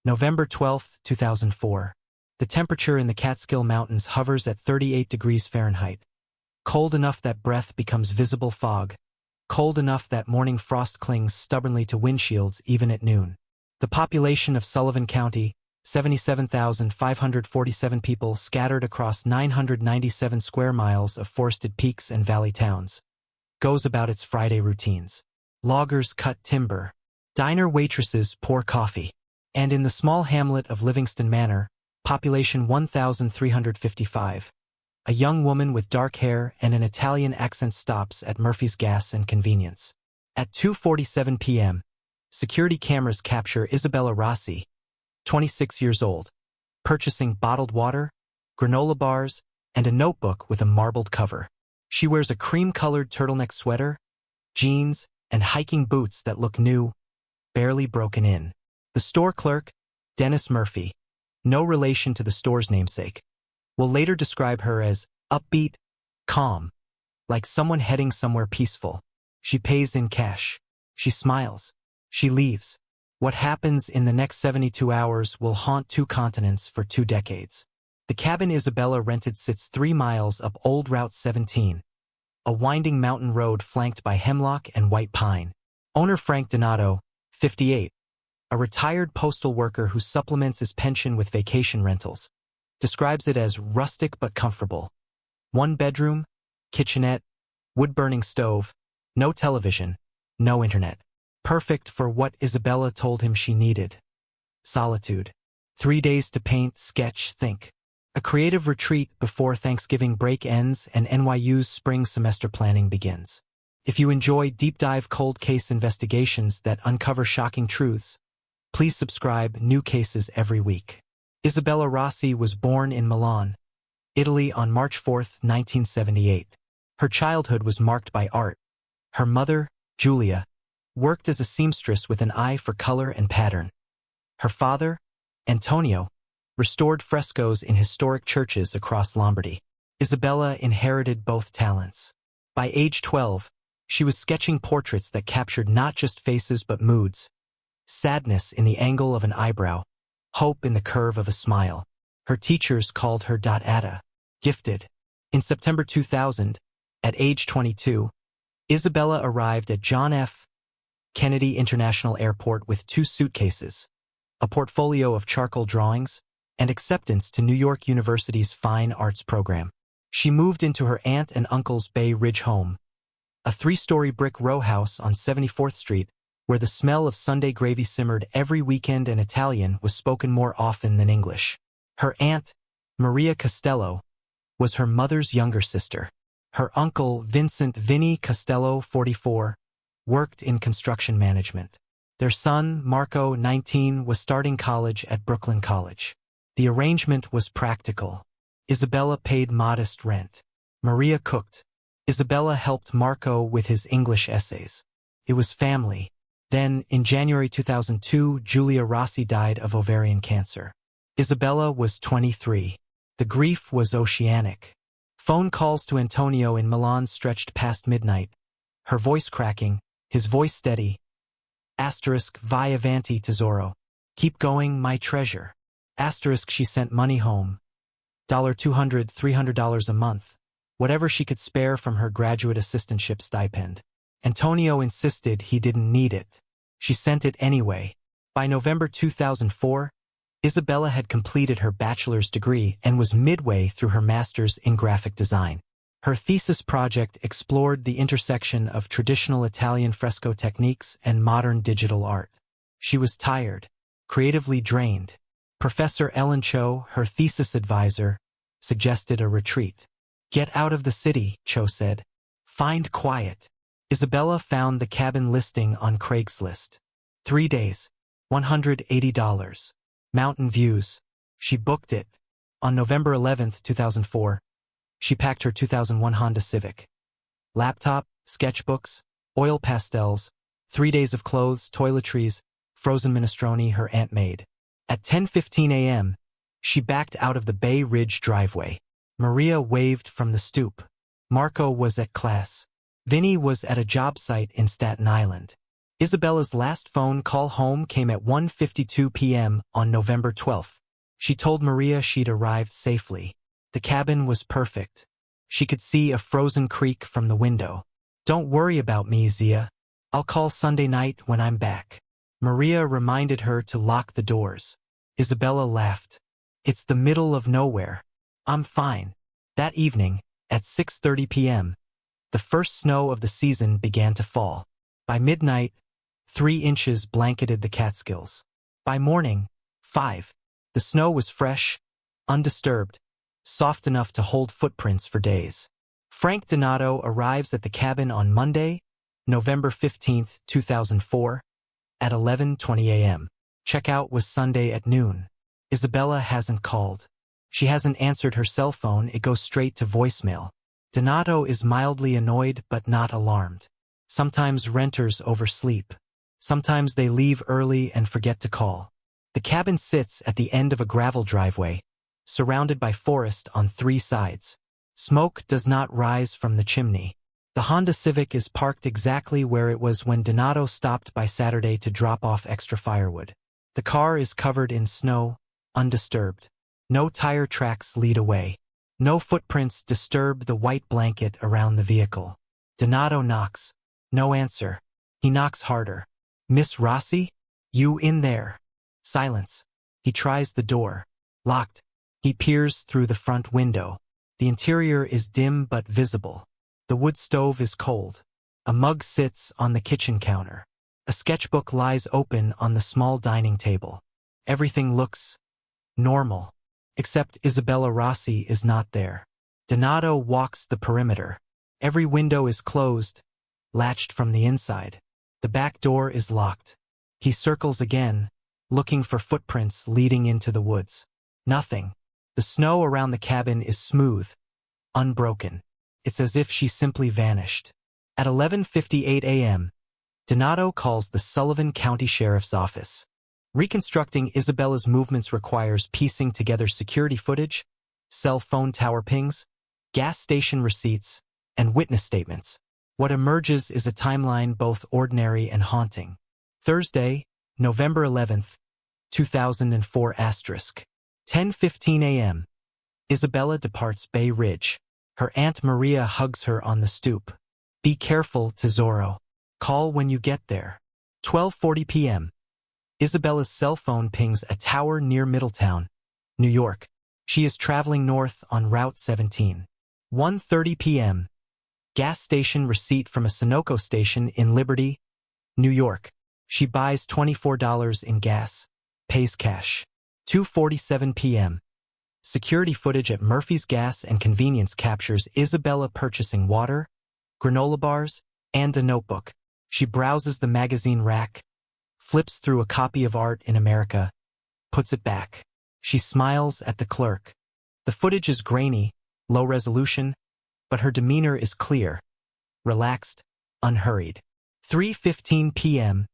November 12, 2004. The temperature in the Catskill Mountains hovers at 38 degrees Fahrenheit. Cold enough that breath becomes visible fog. Cold enough that morning frost clings stubbornly to windshields even at noon. The population of Sullivan County, 77,547 people scattered across 997 square miles of forested peaks and valley towns, goes about its Friday routines. Loggers cut timber. Diner waitresses pour coffee. And in the small hamlet of Livingston Manor, population 1,355, a young woman with dark hair and an Italian accent stops at Murphy's Gas and Convenience. At 2:47 p.m., security cameras capture Isabella Rossi, 26 years old, purchasing bottled water, granola bars, and a notebook with a marbled cover. She wears a cream-colored turtleneck sweater, jeans, and hiking boots that look new, barely broken in. The store clerk, Dennis Murphy, no relation to the store's namesake, will later describe her as upbeat, calm, like someone heading somewhere peaceful. She pays in cash. She smiles. She leaves. What happens in the next 72 hours will haunt 2 continents for 2 decades. The cabin Isabella rented sits 3 miles up Old Route 17, a winding mountain road flanked by hemlock and white pine. Owner Frank Donato, 58, a retired postal worker who supplements his pension with vacation rentals, describes it as rustic but comfortable. 1 bedroom, kitchenette, wood-burning stove, no television, no internet. Perfect for what Isabella told him she needed. Solitude. 3 days to paint, sketch, think. A creative retreat before Thanksgiving break ends and NYU's spring semester planning begins. If you enjoy deep-dive cold case investigations that uncover shocking truths, please subscribe. New cases every week. Isabella Rossi was born in Milan, Italy on March 4, 1978. Her childhood was marked by art. Her mother, Julia, worked as a seamstress with an eye for color and pattern. Her father, Antonio, restored frescoes in historic churches across Lombardy. Isabella inherited both talents. By age 12, she was sketching portraits that captured not just faces but moods. Sadness in the angle of an eyebrow, hope in the curve of a smile. Her teachers called her Dot-Ada, gifted. In September 2000, at age 22, Isabella arrived at John F. Kennedy International Airport with 2 suitcases, a portfolio of charcoal drawings, and acceptance to New York University's Fine Arts program. She moved into her aunt and uncle's Bay Ridge home, a 3-story brick row house on 74th Street, where the smell of Sunday gravy simmered every weekend and Italian was spoken more often than English. Her aunt, Maria Costello, was her mother's younger sister. Her uncle, Vincent Vinny Costello, 44, worked in construction management. Their son, Marco, 19, was starting college at Brooklyn College. The arrangement was practical. Isabella paid modest rent. Maria cooked. Isabella helped Marco with his English essays. It was family. Then, in January 2002, Julia Rossi died of ovarian cancer. Isabella was 23. The grief was oceanic. Phone calls to Antonio in Milan stretched past midnight, her voice cracking, his voice steady. Asterisk, vai avanti tesoro. Keep going, my treasure. Asterisk, she sent money home. $200, $300 a month, whatever she could spare from her graduate assistantship stipend. Antonio insisted he didn't need it. She sent it anyway. By November 2004, Isabella had completed her bachelor's degree and was midway through her master's in graphic design. Her thesis project explored the intersection of traditional Italian fresco techniques and modern digital art. She was tired, creatively drained. Professor Ellen Cho, her thesis advisor, suggested a retreat. Get out of the city, Cho said. Find quiet. Isabella found the cabin listing on Craigslist. 3 days, $180. Mountain views. She booked it. On November 11, 2004, she packed her 2001 Honda Civic. Laptop, sketchbooks, oil pastels, 3 days of clothes, toiletries, frozen minestrone her aunt made. At 10:15 a.m., she backed out of the Bay Ridge driveway. Maria waved from the stoop. Marco was at class. Vinny was at a job site in Staten Island. Isabella's last phone call home came at 1:52 p.m. on November 12th. She told Maria she'd arrived safely. The cabin was perfect. She could see a frozen creek from the window. "Don't worry about me, Zia. I'll call Sunday night when I'm back." Maria reminded her to lock the doors. Isabella laughed. "It's the middle of nowhere. I'm fine." That evening, at 6:30 p.m., the first snow of the season began to fall. By midnight, 3 inches blanketed the Catskills. By morning, 5. The snow was fresh, undisturbed, soft enough to hold footprints for days. Frank Donato arrives at the cabin on Monday, November 15, 2004, at 11:20 a.m. Checkout was Sunday at noon. Isabella hasn't called. She hasn't answered her cell phone. It goes straight to voicemail. Donato is mildly annoyed but not alarmed. Sometimes renters oversleep. Sometimes they leave early and forget to call. The cabin sits at the end of a gravel driveway, surrounded by forest on 3 sides. Smoke does not rise from the chimney. The Honda Civic is parked exactly where it was when Donato stopped by Saturday to drop off extra firewood. The car is covered in snow, undisturbed. No tire tracks lead away. No footprints disturb the white blanket around the vehicle. Donato knocks. No answer. He knocks harder. "Miss Rossi? You in there?" Silence. He tries the door. Locked. He peers through the front window. The interior is dim but visible. The wood stove is cold. A mug sits on the kitchen counter. A sketchbook lies open on the small dining table. Everything looks normal, except Isabella Rossi is not there. Donato walks the perimeter. Every window is closed, latched from the inside. The back door is locked. He circles again, looking for footprints leading into the woods. Nothing. The snow around the cabin is smooth, unbroken. It's as if she simply vanished. At 11:58 a.m., Donato calls the Sullivan County Sheriff's Office. Reconstructing Isabella's movements requires piecing together security footage, cell phone tower pings, gas station receipts, and witness statements. What emerges is a timeline both ordinary and haunting. Thursday, November 11th, 2004 *. 10:15 a.m. Isabella departs Bay Ridge. Her Aunt Maria hugs her on the stoop. "Be careful, Tesoro. Call when you get there." 12:40 p.m. Isabella's cell phone pings a tower near Middletown, New York. She is traveling north on Route 17. 1:30 p.m. Gas station receipt from a Sunoco station in Liberty, New York. She buys $24 in gas, pays cash. 2:47 p.m. Security footage at Murphy's Gas and Convenience captures Isabella purchasing water, granola bars, and a notebook. She browses the magazine rack, flips through a copy of Art in America, puts it back. She smiles at the clerk. The footage is grainy, low resolution, but her demeanor is clear, relaxed, unhurried. 3:15 p.m.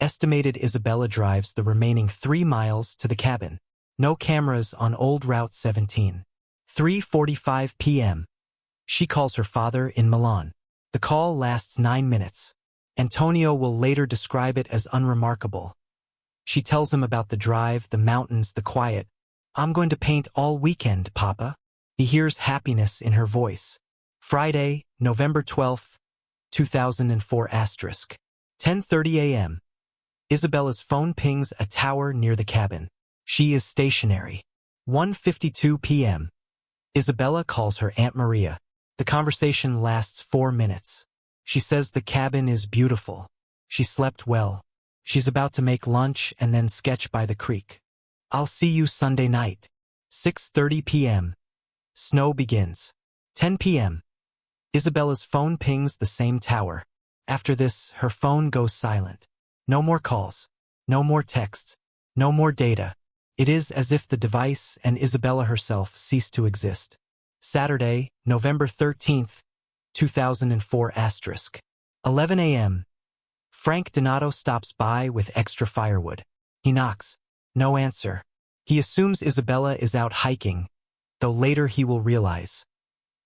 Estimated Isabella drives the remaining 3 miles to the cabin. No cameras on old Route 17. 3:45 p.m. She calls her father in Milan. The call lasts 9 minutes. Antonio will later describe it as unremarkable. She tells him about the drive, the mountains, the quiet. "I'm going to paint all weekend, Papa." He hears happiness in her voice. Friday, November 12th, 2004 *. 10:30 a.m. Isabella's phone pings a tower near the cabin. She is stationary. 1:52 p.m. Isabella calls her Aunt Maria. The conversation lasts 4 minutes. She says the cabin is beautiful. She slept well. She's about to make lunch and then sketch by the creek. "I'll see you Sunday night." 6:30 p.m. Snow begins. 10 p.m. Isabella's phone pings the same tower. After this, her phone goes silent. No more calls. No more texts. No more data. It is as if the device and Isabella herself cease to exist. Saturday, November 13th, 2004 *. 11 a.m. Frank Donato stops by with extra firewood. He knocks. No answer. He assumes Isabella is out hiking, though later he will realize.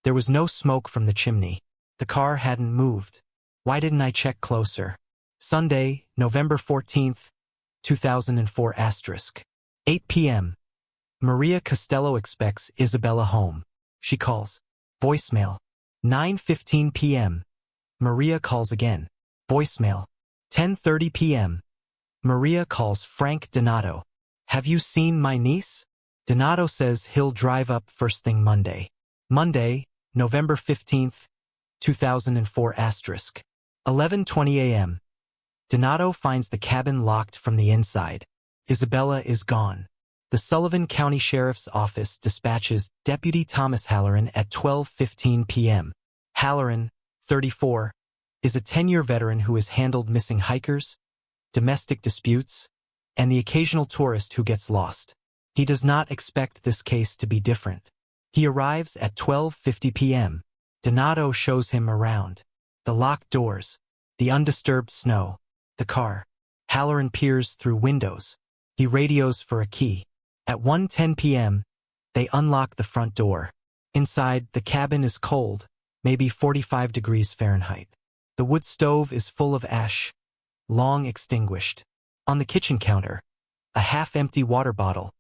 There was no smoke from the chimney. The car hadn't moved. Why didn't I check closer? Sunday, November 14th, 2004 *. 8 p.m. Maria Costello expects Isabella home. She calls. Voicemail. 9:15 p.m. Maria calls again. Voicemail. 10:30 p.m. Maria calls Frank Donato. Have you seen my niece? Donato says he'll drive up first thing Monday. Monday, November 15th, 2004 *. 11:20 a.m. Donato finds the cabin locked from the inside. Isabella is gone. The Sullivan County Sheriff's Office dispatches Deputy Thomas Halloran at 12:15 p.m. Halloran, 34, is a 10-year veteran who has handled missing hikers, domestic disputes, and the occasional tourist who gets lost. He does not expect this case to be different. He arrives at 12:50 p.m. Donato shows him around. The locked doors, the undisturbed snow, the car. Halloran peers through windows. He radios for a key. At 1:10 p.m., they unlock the front door. Inside, the cabin is cold, maybe 45 degrees Fahrenheit. The wood stove is full of ash, long extinguished. On the kitchen counter, a half-empty water bottle,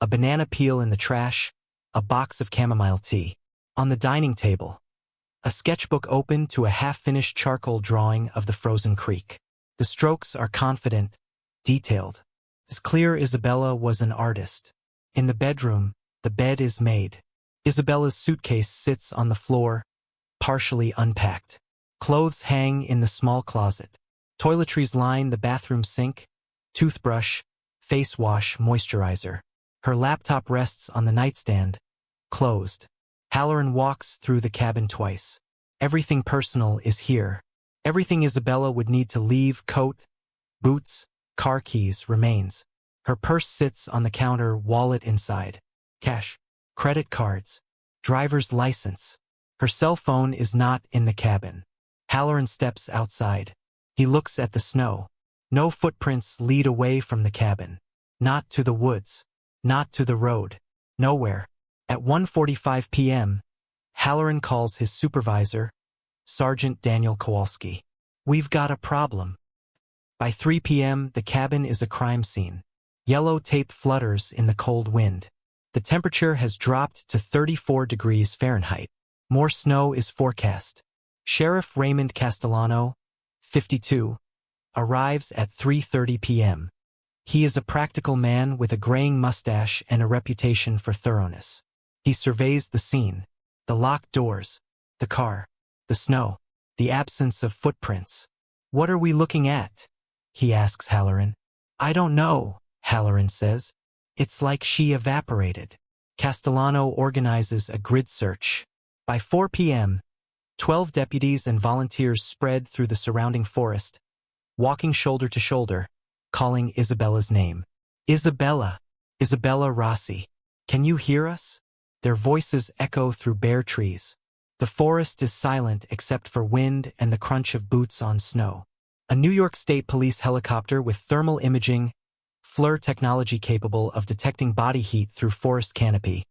a banana peel in the trash, a box of chamomile tea. On the dining table, a sketchbook open to a half-finished charcoal drawing of the frozen creek. The strokes are confident, detailed. It's clear Isabella was an artist. In the bedroom, the bed is made. Isabella's suitcase sits on the floor, partially unpacked. Clothes hang in the small closet. Toiletries line the bathroom sink, toothbrush, face wash, moisturizer. Her laptop rests on the nightstand, closed. Halloran walks through the cabin twice. Everything personal is here. Everything Isabella would need to leave, coat, boots, car keys, remains. Her purse sits on the counter, wallet inside. Cash, credit cards, driver's license. Her cell phone is not in the cabin. Halloran steps outside. He looks at the snow. No footprints lead away from the cabin. Not to the woods. Not to the road. Nowhere. At 1:45 p.m., Halloran calls his supervisor, Sergeant Daniel Kowalski. We've got a problem. By 3 p.m., the cabin is a crime scene. Yellow tape flutters in the cold wind. The temperature has dropped to 34 degrees Fahrenheit. More snow is forecast. Sheriff Raymond Castellano, 52, arrives at 3:30 p.m. He is a practical man with a graying mustache and a reputation for thoroughness. He surveys the scene, the locked doors, the car, the snow, the absence of footprints. What are we looking at? He asks Halloran. I don't know, Halloran says. It's like she evaporated. Castellano organizes a grid search. By 4 p.m., 12 deputies and volunteers spread through the surrounding forest, walking shoulder to shoulder, calling Isabella's name. Isabella! Isabella Rossi! Can you hear us? Their voices echo through bare trees. The forest is silent except for wind and the crunch of boots on snow. A New York State Police helicopter with thermal imaging, FLIR technology capable of detecting body heat through forest canopy,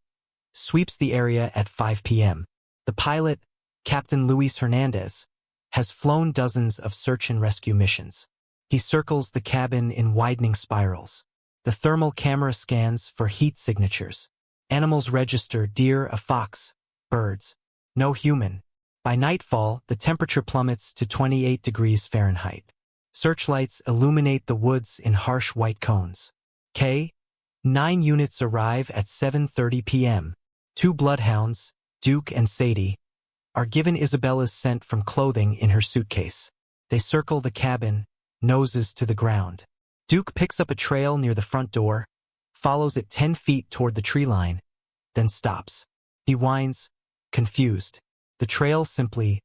sweeps the area at 5 p.m. The pilot, Captain Luis Hernandez, has flown dozens of search and rescue missions. He circles the cabin in widening spirals. The thermal camera scans for heat signatures. Animals register: deer, a fox, birds. No human. By nightfall, the temperature plummets to 28 degrees Fahrenheit. Searchlights illuminate the woods in harsh white cones. K-9 units arrive at 7:30 p.m. 2 bloodhounds, Duke and Sadie, are given Isabella's scent from clothing in her suitcase. They circle the cabin, noses to the ground. Duke picks up a trail near the front door, follows it 10 feet toward the tree line, then stops. He whines, confused. The trail simply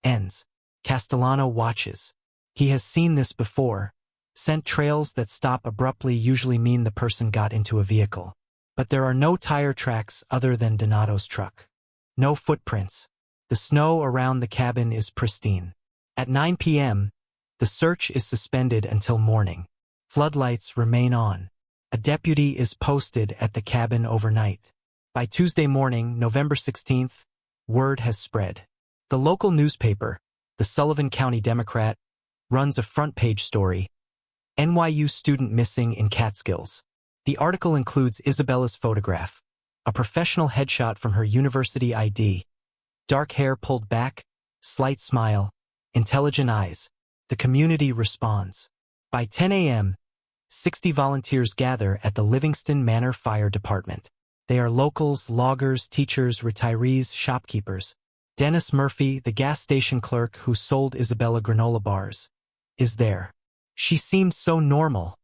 ends. Castellano watches. He has seen this before. Scent trails that stop abruptly usually mean the person got into a vehicle. But there are no tire tracks other than Donato's truck. No footprints. The snow around the cabin is pristine. At 9 p.m., the search is suspended until morning. Floodlights remain on. A deputy is posted at the cabin overnight. By Tuesday morning, November 16th, word has spread. The local newspaper, the Sullivan County Democrat, runs a front-page story, NYU student missing in Catskills. The article includes Isabella's photograph, a professional headshot from her university ID, dark hair pulled back, slight smile, intelligent eyes. The community responds. By 10 a.m., 60 volunteers gather at the Livingston Manor Fire Department. They are locals, loggers, teachers, retirees, shopkeepers. Dennis Murphy, the gas station clerk who sold Isabella granola bars, is there. She seemed so normal,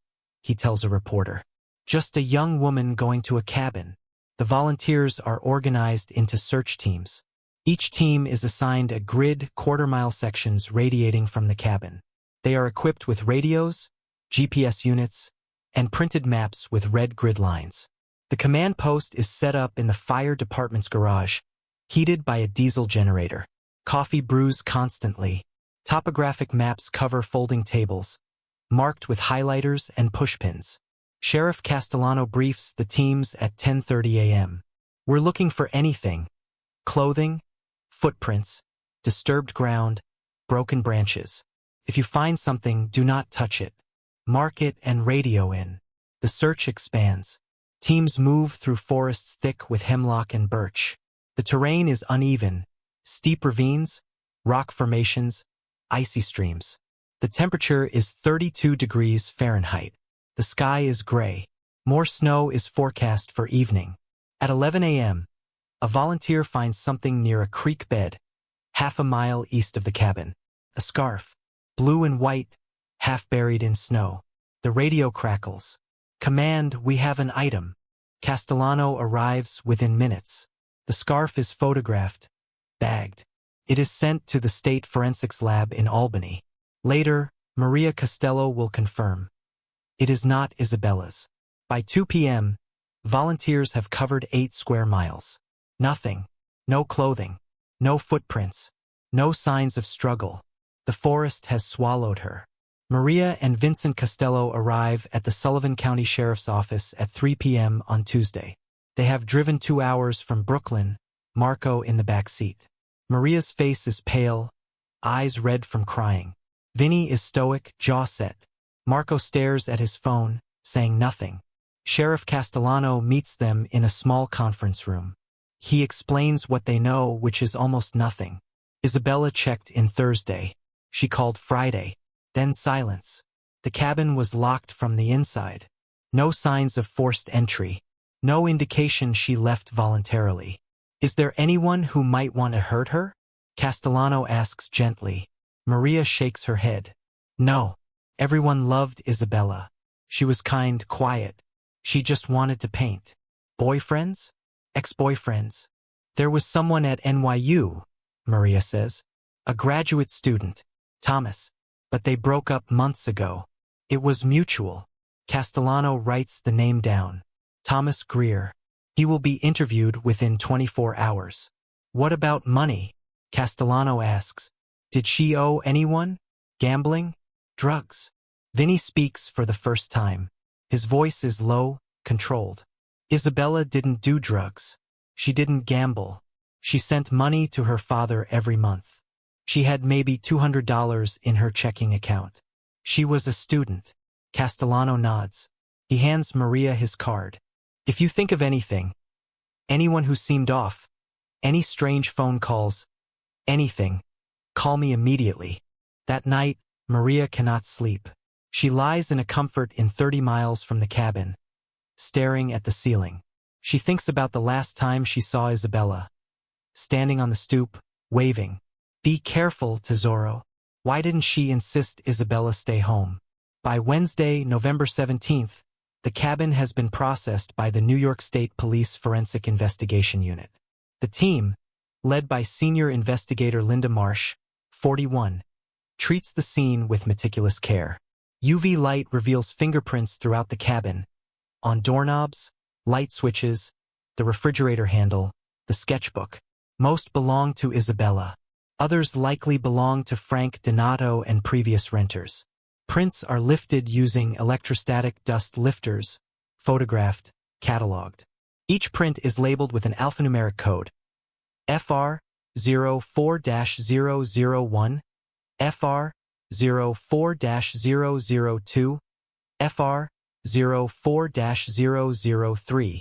he tells a reporter. Just a young woman going to a cabin. The volunteers are organized into search teams. Each team is assigned a grid, quarter-mile sections radiating from the cabin. They are equipped with radios, GPS units, and printed maps with red grid lines. The command post is set up in the fire department's garage, heated by a diesel generator. Coffee brews constantly. Topographic maps cover folding tables, marked with highlighters and pushpins. Sheriff Castellano briefs the teams at 10:30 a.m. We're looking for anything. Clothing, footprints, disturbed ground, broken branches. If you find something, do not touch it. Mark it and radio in. The search expands. Teams move through forests thick with hemlock and birch. The terrain is uneven, steep ravines, rock formations, icy streams. The temperature is 32 degrees Fahrenheit. The sky is gray. More snow is forecast for evening. At 11 a.m., a volunteer finds something near a creek bed, half a mile east of the cabin. A scarf, blue and white, half buried in snow. The radio crackles. Command, we have an item. Castellano arrives within minutes. The scarf is photographed, bagged. It is sent to the state forensics lab in Albany. Later, Maria Costello will confirm. It is not Isabella's. By 2 p.m., volunteers have covered 8 square miles. Nothing. No clothing. No footprints. No signs of struggle. The forest has swallowed her. Maria and Vincent Costello arrive at the Sullivan County Sheriff's Office at 3 p.m. on Tuesday. They have driven 2 hours from Brooklyn, Marco in the back seat. Maria's face is pale, eyes red from crying. Vinny is stoic, jaw set. Marco stares at his phone, saying nothing. Sheriff Castellano meets them in a small conference room. He explains what they know, which is almost nothing. Isabella checked in Thursday. She called Friday. Then silence. The cabin was locked from the inside. No signs of forced entry. No indication she left voluntarily. Is there anyone who might want to hurt her? Castellano asks gently. Maria shakes her head. No. Everyone loved Isabella. She was kind, quiet. She just wanted to paint. Boyfriends? Ex-boyfriends? There was someone at NYU, Maria says. A graduate student, Thomas. But they broke up months ago. It was mutual. Castellano writes the name down. Thomas Greer. He will be interviewed within 24 hours. What about money? Castellano asks. Did she owe anyone? Gambling? Drugs? Vinny speaks for the first time. His voice is low, controlled. Isabella didn't do drugs. She didn't gamble. She sent money to her father every month. She had maybe $200 in her checking account. She was a student. Castellano nods. He hands Maria his card. If you think of anything, anyone who seemed off, any strange phone calls, anything, call me immediately. That night, Maria cannot sleep. She lies in a comfort in 30 miles from the cabin, staring at the ceiling. She thinks about the last time she saw Isabella, standing on the stoop, waving. Be careful, Tesoro. Why didn't she insist Isabella stay home? By Wednesday, November 17th, the cabin has been processed by the New York State Police Forensic Investigation Unit. The team, led by senior investigator Linda Marsh, 41, treats the scene with meticulous care. UV light reveals fingerprints throughout the cabin, on doorknobs, light switches, the refrigerator handle, the sketchbook. Most belong to Isabella. Others likely belong to Frank Donato and previous renters. Prints are lifted using electrostatic dust lifters, photographed, cataloged. Each print is labeled with an alphanumeric code. FR 04-001, FR FR-04-002, FR-04-003.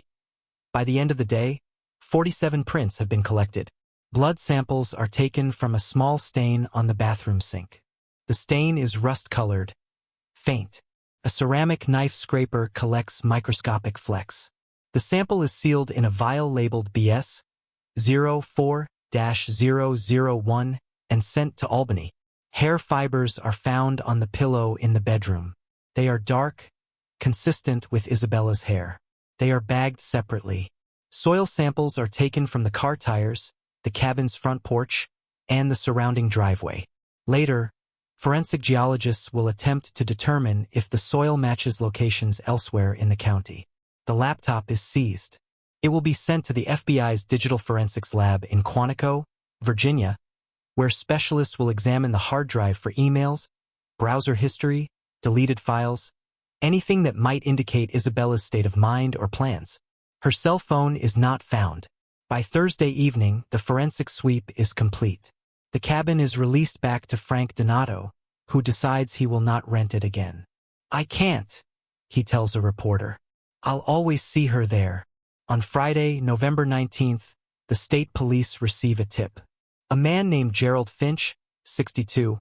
By the end of the day, 47 prints have been collected. Blood samples are taken from a small stain on the bathroom sink. The stain is rust-colored, faint. A ceramic knife scraper collects microscopic flecks. The sample is sealed in a vial labeled BS 04-001 and sent to Albany. Hair fibers are found on the pillow in the bedroom. They are dark, consistent with Isabella's hair. They are bagged separately. Soil samples are taken from the car tires, the cabin's front porch, and the surrounding driveway. Later, forensic geologists will attempt to determine if the soil matches locations elsewhere in the county. The laptop is seized. It will be sent to the FBI's Digital Forensics Lab in Quantico, Virginia, where specialists will examine the hard drive for emails, browser history, deleted files, anything that might indicate Isabella's state of mind or plans. Her cell phone is not found. By Thursday evening, the forensic sweep is complete. The cabin is released back to Frank Donato, who decides he will not rent it again. "I can't," he tells a reporter. "I'll always see her there." On Friday, November 19th, the state police receive a tip. A man named Gerald Finch, 62,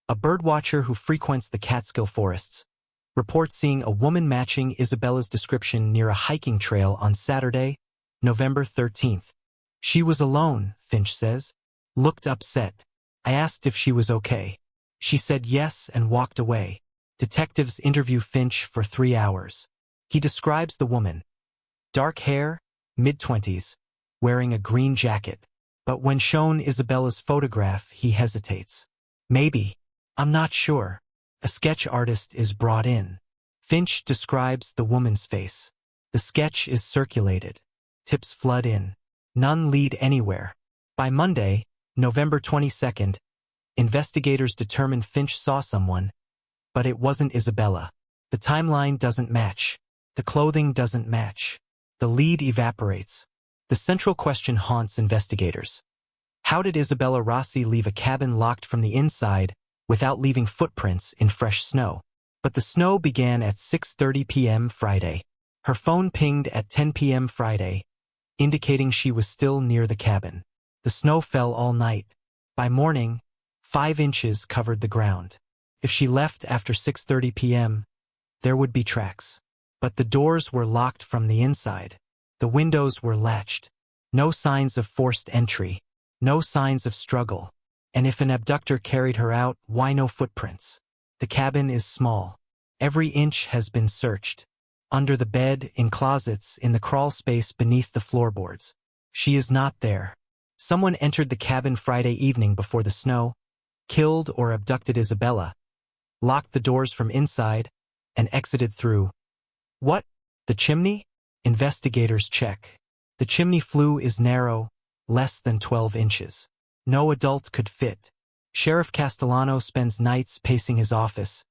a birdwatcher who frequents the Catskill forests, reports seeing a woman matching Isabella's description near a hiking trail on Saturday, November 13th. "She was alone," Finch says. "Looked upset. I asked if she was okay. She said yes and walked away." Detectives interview Finch for 3 hours. He describes the woman. Dark hair, mid-20s, wearing a green jacket. But when shown Isabella's photograph, he hesitates. "Maybe. I'm not sure." A sketch artist is brought in. Finch describes the woman's face. The sketch is circulated. Tips flood in. None lead anywhere. By Monday, November 22nd, investigators determine Finch saw someone, but it wasn't Isabella. The timeline doesn't match. The clothing doesn't match. The lead evaporates. The central question haunts investigators. How did Isabella Rossi leave a cabin locked from the inside without leaving footprints in fresh snow? But the snow began at 6:30 p.m. Friday. Her phone pinged at 10 p.m. Friday, indicating she was still near the cabin. The snow fell all night. By morning, 5 inches covered the ground. If she left after 6:30 p.m., there would be tracks. But the doors were locked from the inside. The windows were latched. No signs of forced entry. No signs of struggle. And if an abductor carried her out, why no footprints? The cabin is small. Every inch has been searched. Under the bed, in closets, in the crawl space beneath the floorboards. She is not there. Someone entered the cabin Friday evening before the snow, killed or abducted Isabella, locked the doors from inside, and exited through. What? The chimney? Investigators check. The chimney flue is narrow, less than 12 inches. No adult could fit. Sheriff Castellano spends nights pacing his office,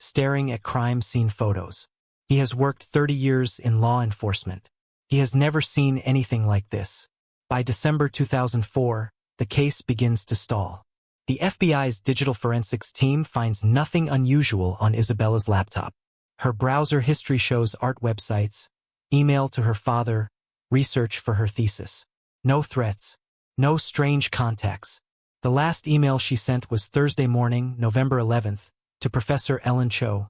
staring at crime scene photos. He has worked 30 years in law enforcement. He has never seen anything like this. By December 2004, the case begins to stall. The FBI's digital forensics team finds nothing unusual on Isabella's laptop. Her browser history shows art websites, email to her father, research for her thesis. No threats. No strange contacts. The last email she sent was Thursday morning, November 11th, to Professor Ellen Cho,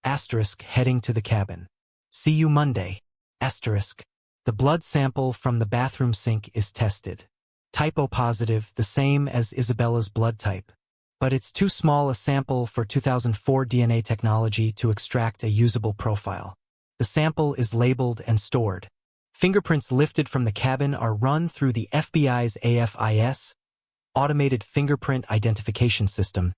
heading to the cabin. "See you Monday, The blood sample from the bathroom sink is tested. Typo positive, the same as Isabella's blood type. But it's too small a sample for 2004 DNA technology to extract a usable profile. The sample is labeled and stored. Fingerprints lifted from the cabin are run through the FBI's AFIS, Automated Fingerprint Identification System,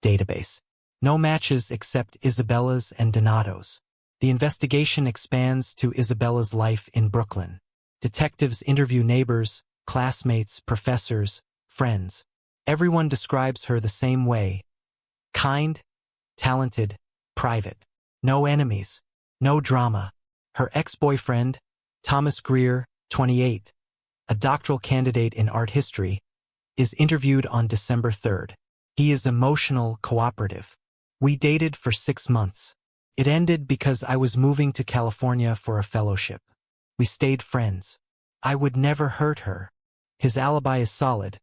database. No matches except Isabella's and Donato's. The investigation expands to Isabella's life in Brooklyn. Detectives interview neighbors, classmates, professors, friends. Everyone describes her the same way. Kind, talented, private. No enemies. No drama. Her ex-boyfriend, Thomas Greer, 28, a doctoral candidate in art history, is interviewed on December 3rd. He is emotional, cooperative. We dated for 6 months. It ended because I was moving to California for a fellowship. We stayed friends. I would never hurt her. His alibi is solid.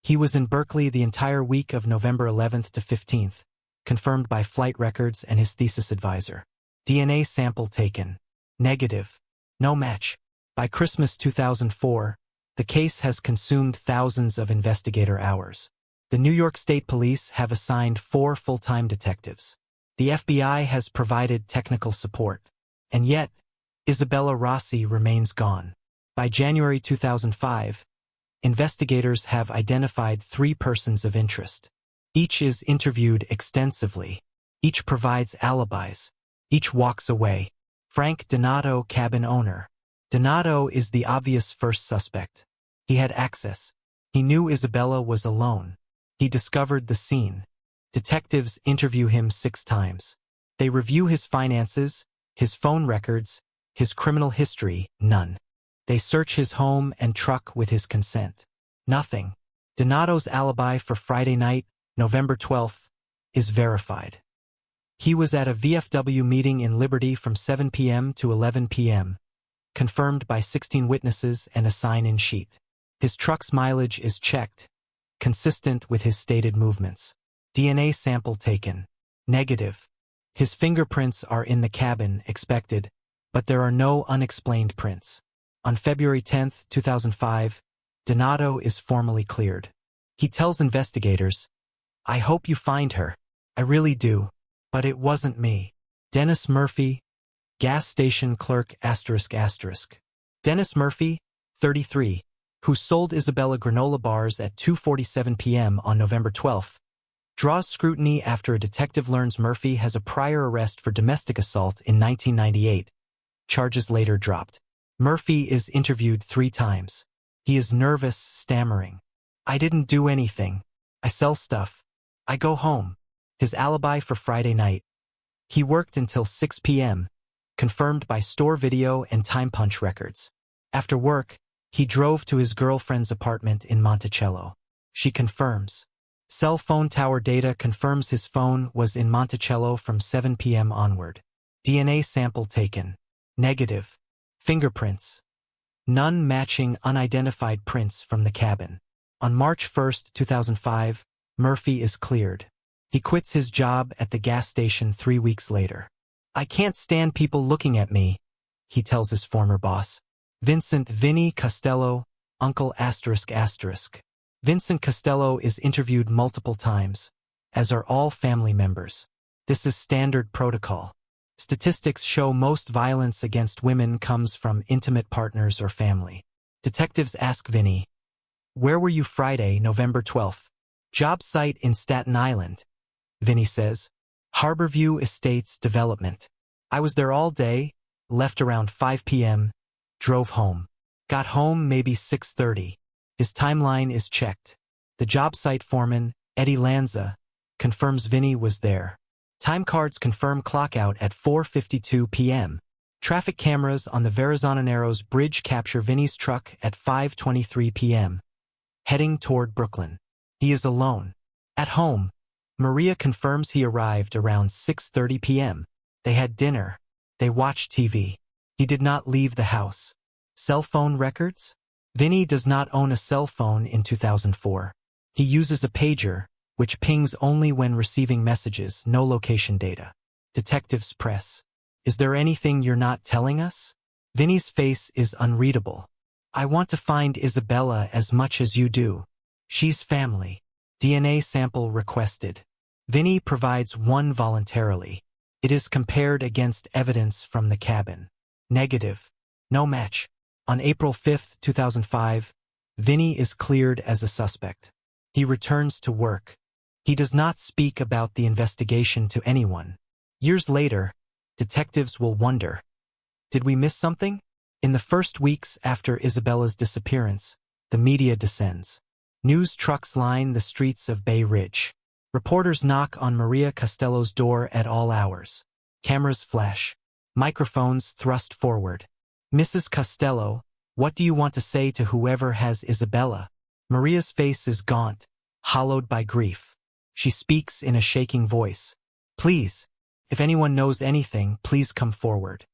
He was in Berkeley the entire week of November 11th to 15th, confirmed by flight records and his thesis advisor. DNA sample taken. Negative. No match. By Christmas 2004, the case has consumed thousands of investigator hours. The New York State Police have assigned 4 full-time detectives. The FBI has provided technical support. And yet, Isabella Rossi remains gone. By January 2005, investigators have identified 3 persons of interest. Each is interviewed extensively. Each provides alibis. Each walks away. Frank Donato, cabin owner. Donato is the obvious first suspect. He had access. He knew Isabella was alone. He discovered the scene. Detectives interview him 6 times. They review his finances, his phone records, his criminal history, none. They search his home and truck with his consent. Nothing. Donato's alibi for Friday night, November 12th, is verified. He was at a VFW meeting in Liberty from 7 p.m. to 11 p.m., confirmed by 16 witnesses and a sign-in sheet. His truck's mileage is checked, consistent with his stated movements. DNA sample taken. Negative. His fingerprints are in the cabin, expected, but there are no unexplained prints. On February 10, 2005, Donato is formally cleared. He tells investigators, "I hope you find her. I really do. But it wasn't me." Dennis Murphy, gas station clerk ***. Dennis Murphy, 33, who sold Isabella granola bars at 2:47 p.m. on November 12th, draws scrutiny after a detective learns Murphy has a prior arrest for domestic assault in 1998. Charges later dropped. Murphy is interviewed 3 times. He is nervous, stammering. "I didn't do anything. I sell stuff. I go home." His alibi for Friday night. He worked until 6 p.m., confirmed by store video and time punch records. After work, he drove to his girlfriend's apartment in Monticello. She confirms. Cell phone tower data confirms his phone was in Monticello from 7 p.m. onward. DNA sample taken. Negative. Fingerprints. None matching unidentified prints from the cabin. On March 1, 2005, Murphy is cleared. He quits his job at the gas station 3 weeks later. "I can't stand people looking at me," he tells his former boss. Vinny Costello, uncle ***. Vincent Costello is interviewed multiple times, as are all family members. This is standard protocol. Statistics show most violence against women comes from intimate partners or family. Detectives ask Vinny, "Where were you Friday, November 12th? "Job site in Staten Island." Vinny says, "Harborview Estates Development. I was there all day, left around 5 p.m., drove home. Got home maybe 6:30. His timeline is checked. The job site foreman, Eddie Lanza, confirms Vinny was there. Time cards confirm clockout at 4:52 p.m. Traffic cameras on the Verrazano Narrows Bridge capture Vinny's truck at 5:23 p.m., heading toward Brooklyn. He is alone. At home, Maria confirms he arrived around 6:30 p.m. They had dinner. They watched TV. He did not leave the house. Cell phone records? Vinny does not own a cell phone in 2004. He uses a pager, which pings only when receiving messages, no location data. Detectives press. "Is there anything you're not telling us?" Vinny's face is unreadable. "I want to find Isabella as much as you do. She's family." DNA sample requested. Vinny provides one voluntarily. It is compared against evidence from the cabin. Negative. No match. On April 5, 2005, Vinny is cleared as a suspect. He returns to work. He does not speak about the investigation to anyone. Years later, detectives will wonder, did we miss something? In the first weeks after Isabella's disappearance, the media descends. News trucks line the streets of Bay Ridge. Reporters knock on Maria Costello's door at all hours. Cameras flash. Microphones thrust forward. "Mrs. Costello, what do you want to say to whoever has Isabella?" Maria's face is gaunt, hollowed by grief. She speaks in a shaking voice. Please, if anyone knows anything, please come forward.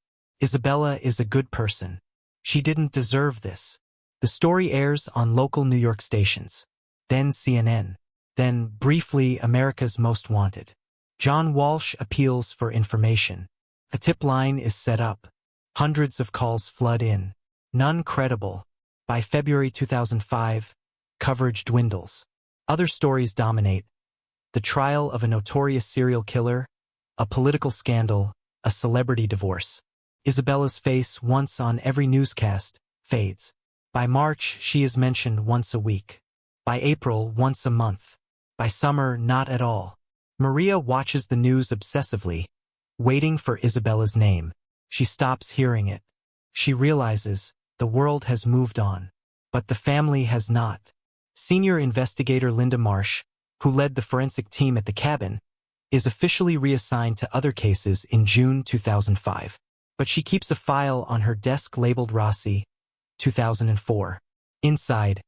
Isabella is a good person. She didn't deserve this. The story airs on local New York stations, then CNN, then, briefly, America's Most Wanted. John Walsh appeals for information. A tip line is set up. Hundreds of calls flood in. None credible. By February 2005, coverage dwindles. Other stories dominate. The trial of a notorious serial killer, a political scandal, a celebrity divorce. Isabella's face, once on every newscast, fades. By March, she is mentioned once a week. By April, once a month. By summer, not at all. Maria watches the news obsessively, waiting for Isabella's name. She stops hearing it. She realizes the world has moved on. But the family has not. Senior investigator Linda Marsh, who led the forensic team at the cabin, is officially reassigned to other cases in June 2005. But she keeps a file on her desk labeled Rossi, 2004. Inside,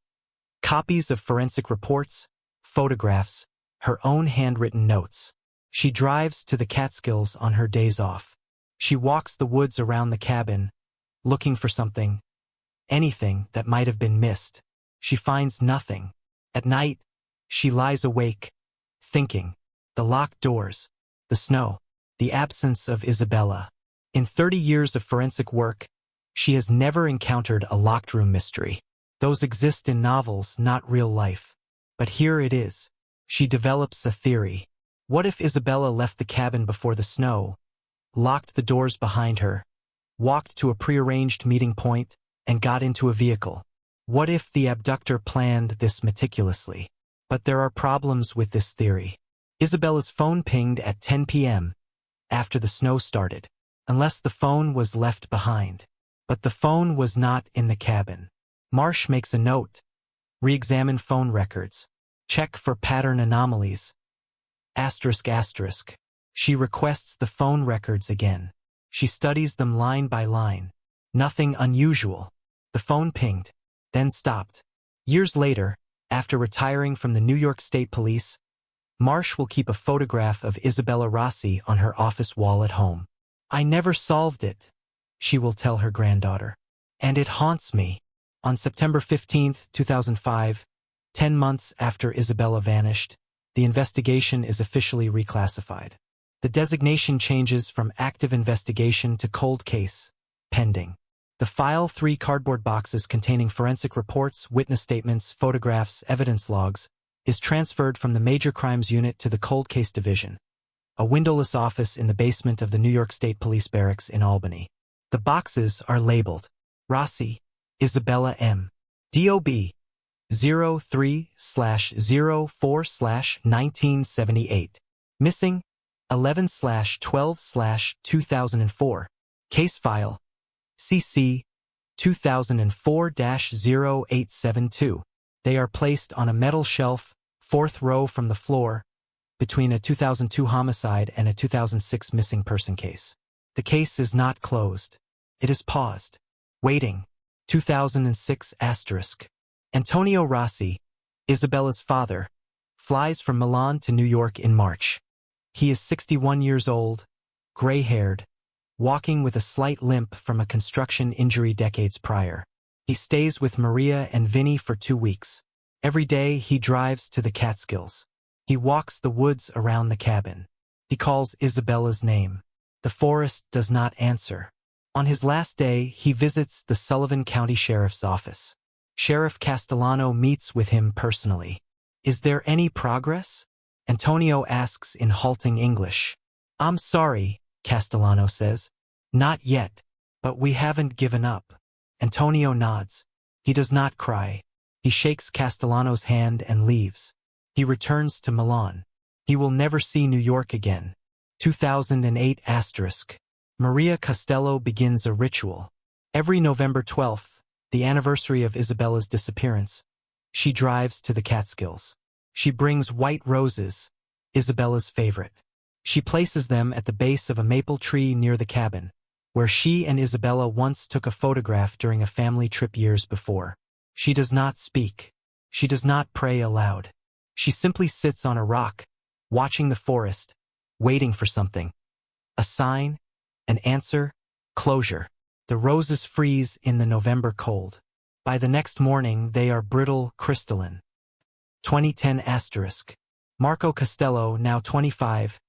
copies of forensic reports, photographs, her own handwritten notes. She drives to the Catskills on her days off. She walks the woods around the cabin, looking for something, anything that might have been missed. She finds nothing. At night, she lies awake, thinking. The locked doors, the snow, the absence of Isabella. In 30 years of forensic work, she has never encountered a locked room mystery. Those exist in novels, not real life. But here it is. She develops a theory. What if Isabella left the cabin before the snow, locked the doors behind her, walked to a prearranged meeting point, and got into a vehicle? What if the abductor planned this meticulously? But there are problems with this theory. Isabella's phone pinged at 10 p.m. after the snow started, unless the phone was left behind. But the phone was not in the cabin. Marsh makes a note. Re-examine phone records. Check for pattern anomalies. Asterisk asterisk. She requests the phone records again. She studies them line by line. Nothing unusual. The phone pinged, then stopped. Years later, after retiring from the New York State Police, Marsh will keep a photograph of Isabella Rossi on her office wall at home. I never solved it, she will tell her granddaughter. And it haunts me. On September 15, 2005, 10 months after Isabella vanished, the investigation is officially reclassified. The designation changes from active investigation to cold case, pending. The file, 3 cardboard boxes containing forensic reports, witness statements, photographs, evidence logs, is transferred from the Major Crimes Unit to the Cold Case Division, a windowless office in the basement of the New York State Police Barracks in Albany. The boxes are labeled Rossi, Isabella M. DOB 03/04/1978. Missing 11/12/2004. Case file CC 2004-0872. They are placed on a metal shelf, 4th row from the floor, between a 2002 homicide and a 2006 missing person case. The case is not closed. It is paused. Waiting. 2006 asterisk. Antonio Rossi, Isabella's father, flies from Milan to New York in March. He is 61 years old, gray-haired, walking with a slight limp from a construction injury decades prior. He stays with Maria and Vinny for 2 weeks. Every day he drives to the Catskills. He walks the woods around the cabin. He calls Isabella's name. The forest does not answer. On his last day, he visits the Sullivan County Sheriff's Office. Sheriff Castellano meets with him personally. Is there any progress? Antonio asks in halting English. I'm sorry, Castellano says. Not yet, but we haven't given up. Antonio nods. He does not cry. He shakes Castellano's hand and leaves. He returns to Milan. He will never see New York again. 2008 asterisk. Maria Costello begins a ritual. Every November 12th, the anniversary of Isabella's disappearance, she drives to the Catskills. She brings white roses, Isabella's favorite. She places them at the base of a maple tree near the cabin, where she and Isabella once took a photograph during a family trip years before. She does not speak. She does not pray aloud. She simply sits on a rock, watching the forest, waiting for something. A sign, an answer, closure. The roses freeze in the November cold. By the next morning, they are brittle, crystalline. 2010 asterisk. Marco Costello, now 25,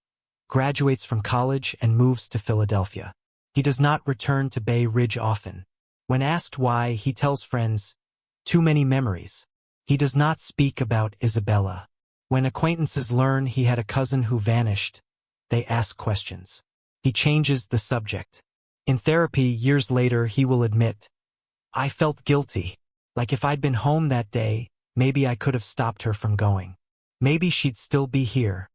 graduates from college and moves to Philadelphia. He does not return to Bay Ridge often. When asked why, he tells friends, "Too many memories." He does not speak about Isabella. When acquaintances learn he had a cousin who vanished, they ask questions. He changes the subject. In therapy, years later, he will admit, "I felt guilty. Like if I'd been home that day, maybe I could have stopped her from going. Maybe she'd still be here."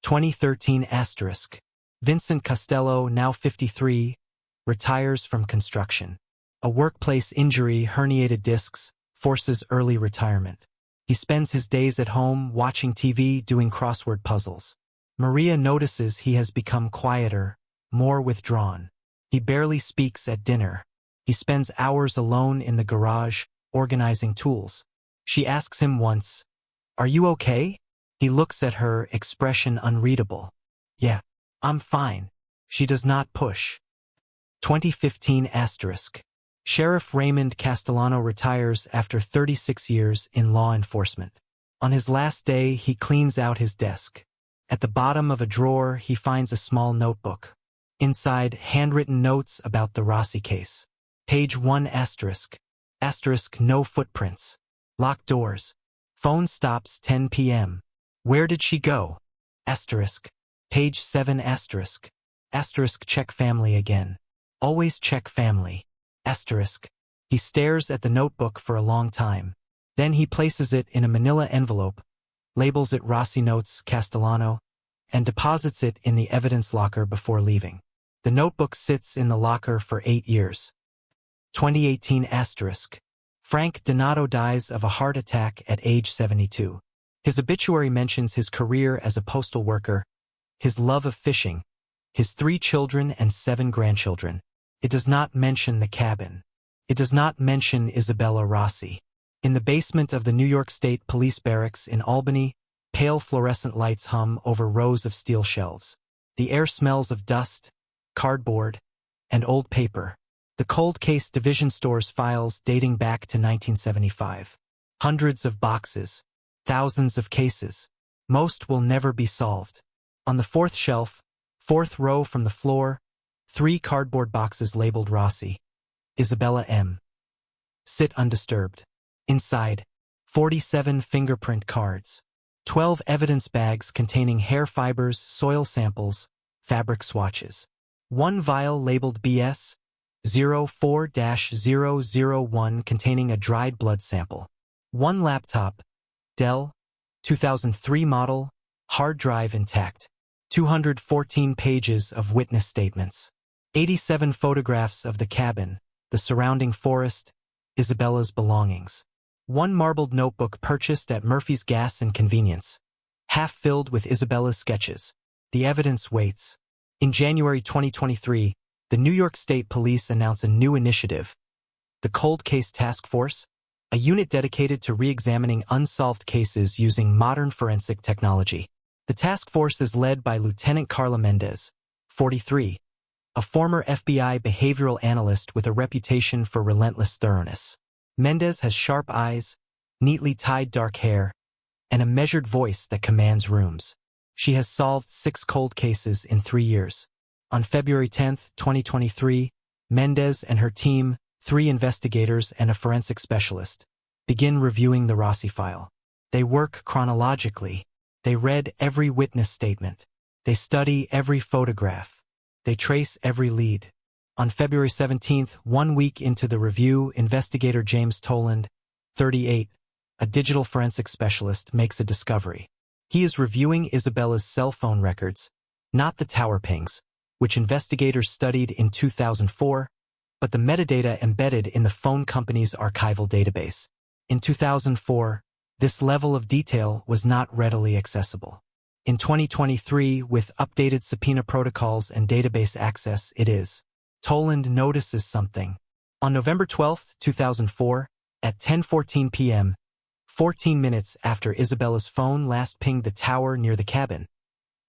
2013 asterisk. Vincent Costello, now 53, retires from construction. A workplace injury, herniated discs, forces early retirement. He spends his days at home watching TV, doing crossword puzzles. Maria notices he has become quieter, more withdrawn. He barely speaks at dinner. He spends hours alone in the garage, organizing tools. She asks him once, "Are you okay?" He looks at her, expression unreadable. "Yeah, I'm fine." She does not push. 2015 asterisk. Sheriff Raymond Castellano retires after 36 years in law enforcement. On his last day, he cleans out his desk. At the bottom of a drawer, he finds a small notebook. Inside, handwritten notes about the Rossi case. Page 1 asterisk. Asterisk, no footprints. Locked doors. Phone stops 10 p.m. Where did she go? Asterisk. Page 7 asterisk. Asterisk, check family again. Always check family. Asterisk. He stares at the notebook for a long time. Then he places it in a manila envelope, labels it Rossi Notes Castellano, and deposits it in the evidence locker before leaving. The notebook sits in the locker for 8 years. 2018 asterisk. Frank Donato dies of a heart attack at age 72. His obituary mentions his career as a postal worker, his love of fishing, his 3 children and 7 grandchildren. It does not mention the cabin. It does not mention Isabella Rossi. In the basement of the New York State Police Barracks in Albany, pale fluorescent lights hum over rows of steel shelves. The air smells of dust, cardboard, and old paper. The cold case division stores files dating back to 1975. Hundreds of boxes, thousands of cases. Most will never be solved. On the 4th shelf, 4th row from the floor, 3 cardboard boxes labeled Rossi. Isabella M. Sit undisturbed. Inside, 47 fingerprint cards. 12 evidence bags containing hair fibers, soil samples, fabric swatches. 1 vial labeled BS 04-001 containing a dried blood sample. 1 laptop, Dell, 2003 model, hard drive intact. 214 pages of witness statements. 87 photographs of the cabin, the surrounding forest, Isabella's belongings. 1 marbled notebook purchased at Murphy's Gas and Convenience, half filled with Isabella's sketches. The evidence waits. In January 2023, the New York State Police announced a new initiative, the Cold Case Task Force, a unit dedicated to re-examining unsolved cases using modern forensic technology. The task force is led by Lieutenant Carla Mendez, 43, a former FBI behavioral analyst with a reputation for relentless thoroughness. Mendez has sharp eyes, neatly tied dark hair, and a measured voice that commands rooms. She has solved 6 cold cases in 3 years. On February 10, 2023, Mendez and her team, 3 investigators and a forensic specialist, begin reviewing the Rossi file. They work chronologically. They read every witness statement. They study every photograph. They trace every lead. On February 17th, 1 week into the review, investigator James Toland, 38, a digital forensic specialist, makes a discovery. He is reviewing Isabella's cell phone records, not the tower pings, which investigators studied in 2004, but the metadata embedded in the phone company's archival database. In 2004, this level of detail was not readily accessible. In 2023, with updated subpoena protocols and database access, it is. Toland notices something. On November 12, 2004, at 10:14 p.m., 14 minutes after Isabella's phone last pinged the tower near the cabin.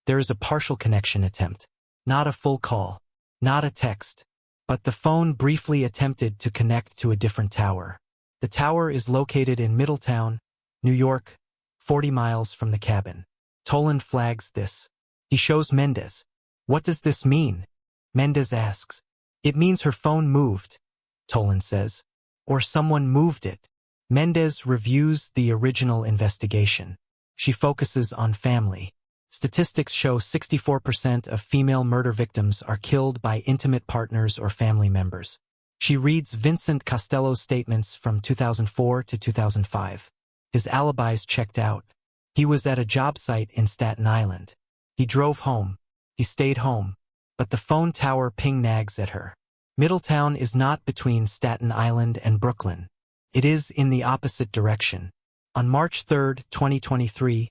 There is a partial connection attempt. Not a full call. Not a text. But the phone briefly attempted to connect to a different tower. The tower is located in Middletown, New York, 40 miles from the cabin. Toland flags this. He shows Mendez. What does this mean? Mendez asks. It means her phone moved, Toland says. Or someone moved it. Mendez reviews the original investigation. She focuses on family. Statistics show 64% of female murder victims are killed by intimate partners or family members. She reads Vincent Costello's statements from 2004 to 2005. His alibis checked out. He was at a job site in Staten Island. He drove home. He stayed home. But the phone tower ping nags at her. Middletown is not between Staten Island and Brooklyn. It is in the opposite direction. On March 3, 2023,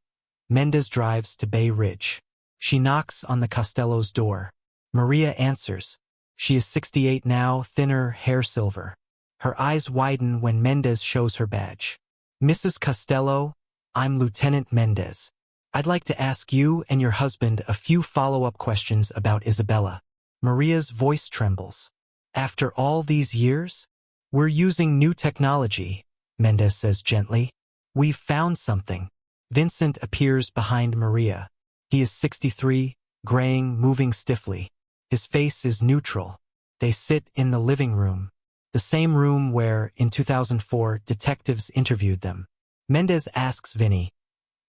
Mendez drives to Bay Ridge. She knocks on the Costello's door. Maria answers. She is 68 now, thinner, hair silver. Her eyes widen when Mendez shows her badge. Mrs. Costello, I'm Lieutenant Mendez. I'd like to ask you and your husband a few follow-up questions about Isabella. Maria's voice trembles. After all these years? We're using new technology, Mendez says gently. We've found something. Vincent appears behind Maria. He is 63, graying, moving stiffly. His face is neutral. They sit in the living room, the same room where, in 2004, detectives interviewed them. Mendez asks Vinny,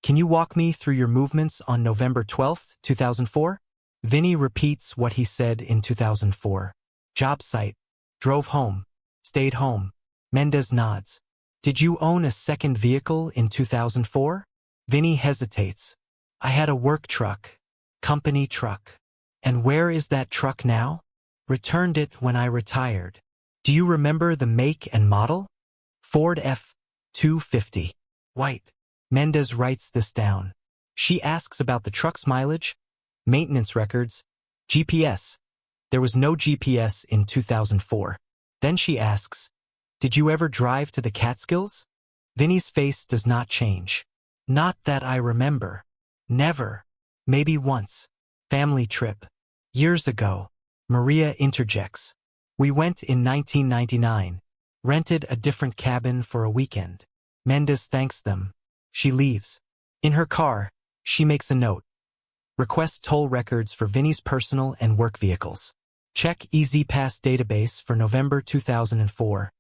"Can you walk me through your movements on November 12, 2004? Vinny repeats what he said in 2004. Job site. Drove home. Stayed home. Mendez nods. Did you own a second vehicle in 2004? Vinny hesitates. I had a work truck. Company truck. And where is that truck now? Returned it when I retired. Do you remember the make and model? Ford F-250. White. Mendez writes this down. She asks about the truck's mileage, maintenance records, GPS. There was no GPS in 2004. Then she asks, did you ever drive to the Catskills? Vinny's face does not change. Not that I remember. Never. Maybe once. Family trip. Years ago. Maria interjects. We went in 1999. Rented a different cabin for a weekend. Mendez thanks them. She leaves. In her car, she makes a note. Request toll records for Vinny's personal and work vehicles. Check EasyPass database for November 2004.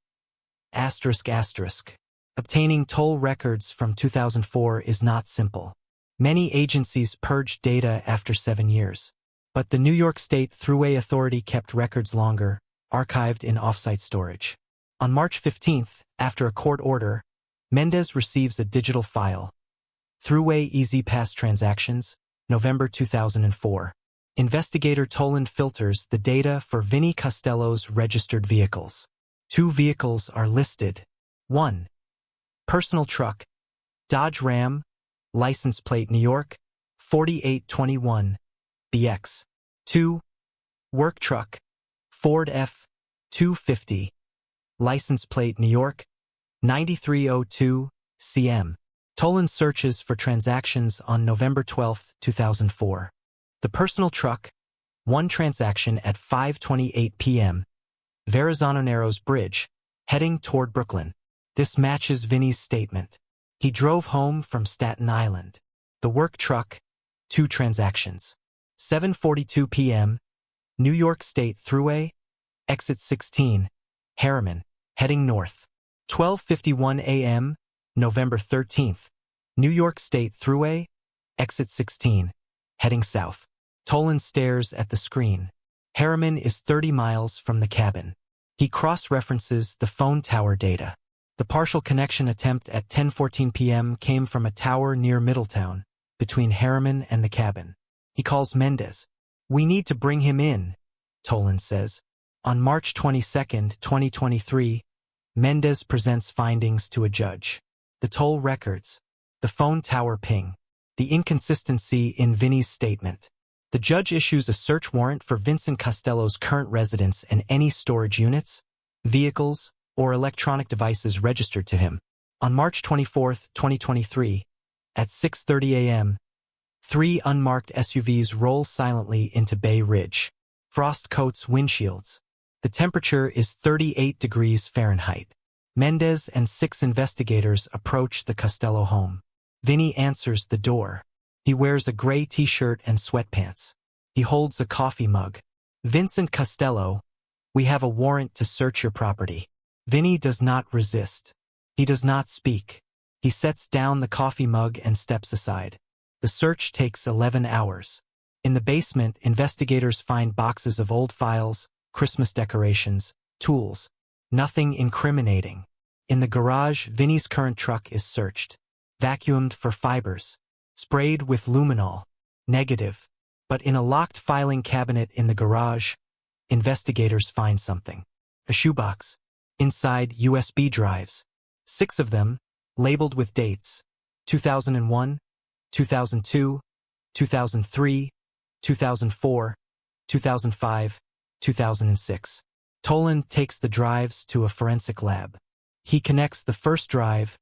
***. Obtaining toll records from 2004 is not simple. Many agencies purged data after 7 years. But the New York State Thruway Authority kept records longer, archived in offsite storage. On March 15th, after a court order, Mendez receives a digital file. Thruway EasyPass transactions, November 2004. Investigator Toland filters the data for Vinny Costello's registered vehicles. 2 vehicles are listed. 1. Personal truck, Dodge Ram, license plate New York, 4821, BX. 2. Work truck, Ford F-250, license plate New York, 9302, CM. Toland searches for transactions on November 12, 2004. The personal truck, 1 transaction at 5:28 p.m. Verrazano Narrows Bridge, heading toward Brooklyn. This matches Vinny's statement. He drove home from Staten Island. The work truck, 2 transactions. 7:42 p.m. New York State Thruway, exit 16, Harriman, heading north. 12:51 a.m. November 13th. New York State Thruway, exit 16, heading south. Toland stares at the screen. Harriman is 30 miles from the cabin. He cross-references the phone tower data. The partial connection attempt at 10:14 p.m. came from a tower near Middletown, between Harriman and the cabin. He calls Mendez. We need to bring him in, Toland says. On March 22, 2023, Mendez presents findings to a judge. The toll records, the phone tower ping, the inconsistency in Vinny's statement. The judge issues a search warrant for Vincent Costello's current residence and any storage units, vehicles, or electronic devices registered to him. On March 24, 2023, at 6:30 a.m., 3 unmarked SUVs roll silently into Bay Ridge. Frost coats windshields. The temperature is 38 degrees Fahrenheit. Mendez and 6 investigators approach the Costello home. Vinny answers the door. He wears a gray t-shirt and sweatpants. He holds a coffee mug. Vincent Costello, we have a warrant to search your property. Vinny does not resist. He does not speak. He sets down the coffee mug and steps aside. The search takes 11 hours. In the basement, investigators find boxes of old files, Christmas decorations, tools. Nothing incriminating. In the garage, Vinny's current truck is searched. Vacuumed for fibers. Sprayed with luminol. Negative. But in a locked filing cabinet in the garage, investigators find something. A shoebox. Inside, USB drives. 6 of them, labeled with dates. 2001, 2002, 2003, 2004, 2005, 2006. Toland takes the drives to a forensic lab. He connects the first drive,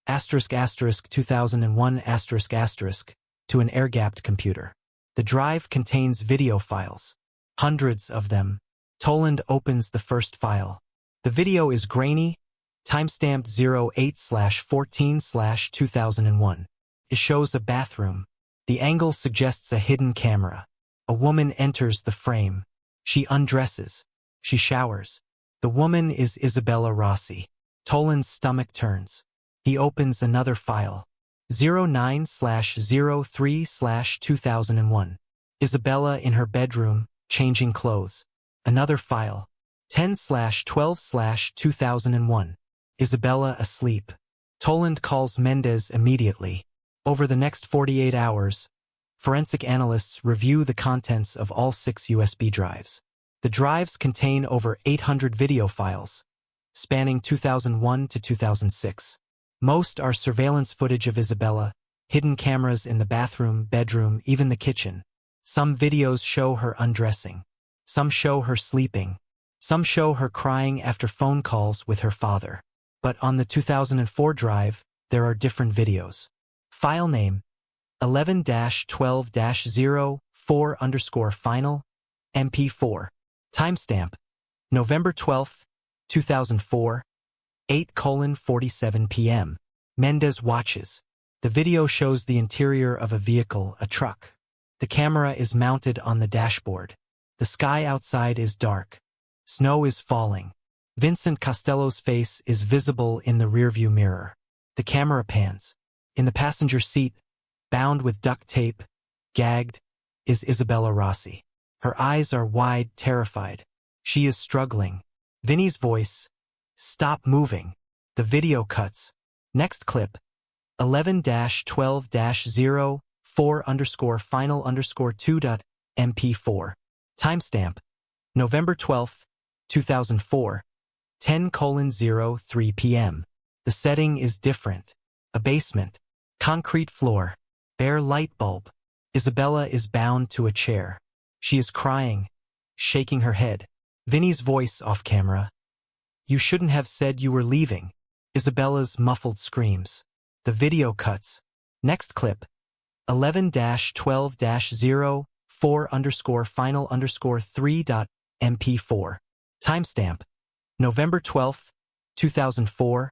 **2001**, to an air-gapped computer. The drive contains video files. Hundreds of them. Toland opens the first file. The video is grainy, timestamped 08/14/2001. It shows a bathroom. The angle suggests a hidden camera. A woman enters the frame. She undresses. She showers. The woman is Isabella Rossi. Toland's stomach turns. He opens another file. 09/03/2001. Isabella in her bedroom, changing clothes. Another file. 10/12/2001. Isabella asleep. Toland calls Mendez immediately. Over the next 48 hours, forensic analysts review the contents of all 6 USB drives. The drives contain over 800 video files, spanning 2001 to 2006. Most are surveillance footage of Isabella, hidden cameras in the bathroom, bedroom, even the kitchen. Some videos show her undressing. Some show her sleeping. Some show her crying after phone calls with her father. But on the 2004 drive, there are different videos. File name 11-12-04_final MP4. Timestamp November 12, 2004, 8:47 p.m. Mendez watches. The video shows the interior of a vehicle, a truck. The camera is mounted on the dashboard. The sky outside is dark. Snow is falling. Vincent Costello's face is visible in the rearview mirror. The camera pans. In the passenger seat, bound with duct tape, gagged, is Isabella Rossi. Her eyes are wide, terrified. She is struggling. Vinny's voice, "Stop moving." The video cuts. Next clip, 11-12-04_final_2.mp4. Timestamp, November 12, 2004, 10:03 p.m. The setting is different. A basement. Concrete floor. Bare light bulb. Isabella is bound to a chair. She is crying, shaking her head. Vinny's voice off camera. "You shouldn't have said you were leaving." Isabella's muffled screams. The video cuts. Next clip. 11-12-04_final_3.mp4. Timestamp. November 12, 2004,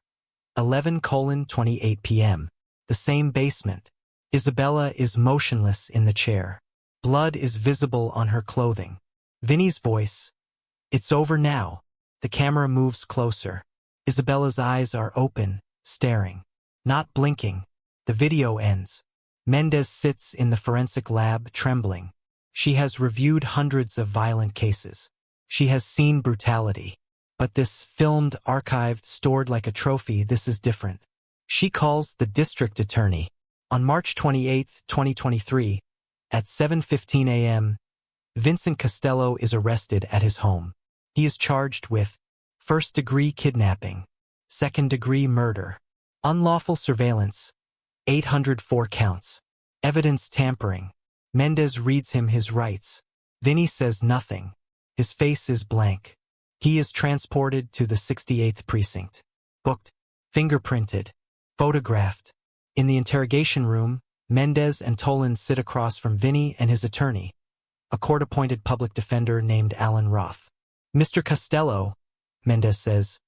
11:28 p.m. The same basement. Isabella is motionless in the chair. Blood is visible on her clothing. Vinny's voice. "It's over now." The camera moves closer. Isabella's eyes are open, staring. Not blinking. The video ends. Mendez sits in the forensic lab, trembling. She has reviewed hundreds of violent cases. She has seen brutality. But this filmed, archived, stored like a trophy, this is different. She calls the district attorney. On March 28, 2023, at 7:15 a.m., Vincent Costello is arrested at his home. He is charged with first-degree kidnapping, second-degree murder, unlawful surveillance, 804 counts, evidence tampering. Mendez reads him his rights. Vinny says nothing. His face is blank. He is transported to the 68th precinct. Booked, fingerprinted. Photographed. In the interrogation room, Mendez and Toland sit across from Vinny and his attorney, a court-appointed public defender named Alan Roth. Mr. Costello, Mendez says,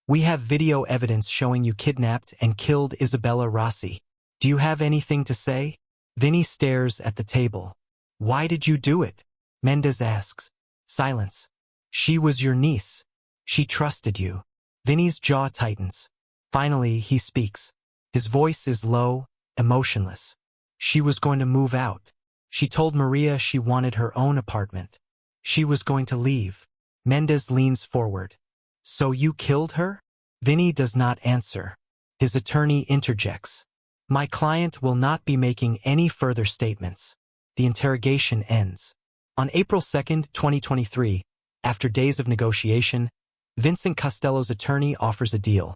we have video evidence showing you kidnapped and killed Isabella Rossi. Do you have anything to say? Vinny stares at the table. Why did you do it? Mendez asks. Silence. She was your niece. She trusted you. Vinny's jaw tightens. Finally, he speaks. His voice is low, emotionless. She was going to move out. She told Maria she wanted her own apartment. She was going to leave. Mendez leans forward. So you killed her? Vinny does not answer. His attorney interjects. My client will not be making any further statements. The interrogation ends. On April 2, 2023, after days of negotiation, Vincent Costello's attorney offers a deal.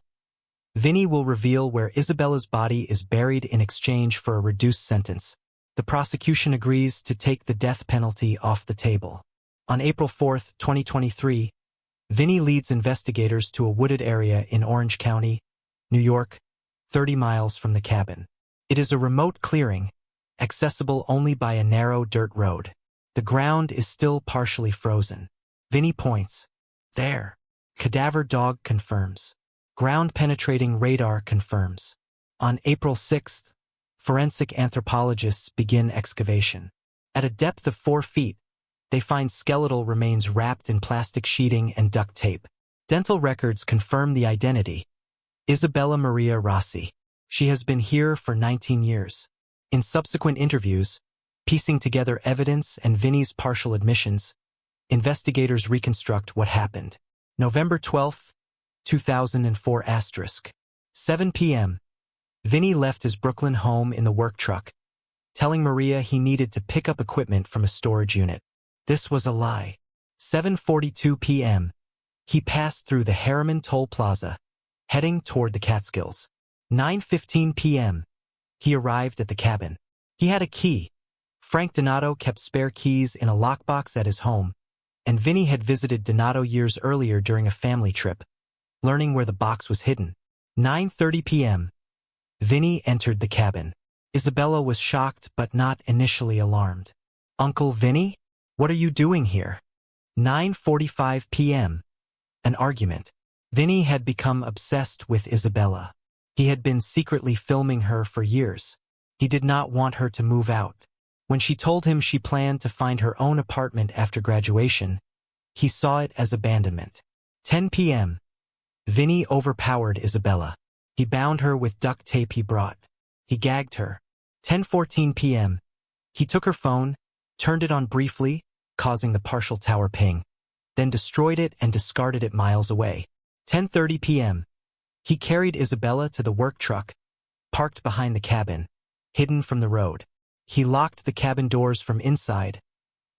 Vinny will reveal where Isabella's body is buried in exchange for a reduced sentence. The prosecution agrees to take the death penalty off the table. On April 4, 2023, Vinny leads investigators to a wooded area in Orange County, New York, 30 miles from the cabin. It is a remote clearing, accessible only by a narrow dirt road. The ground is still partially frozen. Vinny points. There. Cadaver dog confirms. Ground-penetrating radar confirms. On April 6th, forensic anthropologists begin excavation. At a depth of 4 feet, they find skeletal remains wrapped in plastic sheeting and duct tape. Dental records confirm the identity. Isabella Maria Rossi. She has been here for 19 years. In subsequent interviews, piecing together evidence and Vinny's partial admissions, investigators reconstruct what happened. November 12, 2004 *. 7 p.m. Vinny left his Brooklyn home in the work truck, telling Maria he needed to pick up equipment from a storage unit. This was a lie. 7:42 p.m. He passed through the Harriman Toll Plaza, heading toward the Catskills. 9:15 p.m. He arrived at the cabin. He had a key. Frank Donato kept spare keys in a lockbox at his home, and Vinny had visited Donato years earlier during a family trip, learning where the box was hidden. 9:30 p.m. Vinny entered the cabin. Isabella was shocked but not initially alarmed. Uncle Vinny? What are you doing here? 9:45 p.m. An argument. Vinny had become obsessed with Isabella. He had been secretly filming her for years. He did not want her to move out. When she told him she planned to find her own apartment after graduation, he saw it as abandonment. 10 p.m. Vinny overpowered Isabella. He bound her with duct tape he brought. He gagged her. 10:14 p.m. He took her phone, turned it on briefly, causing the partial tower ping, then destroyed it and discarded it miles away. 10:30 p.m. He carried Isabella to the work truck, parked behind the cabin, hidden from the road. He locked the cabin doors from inside,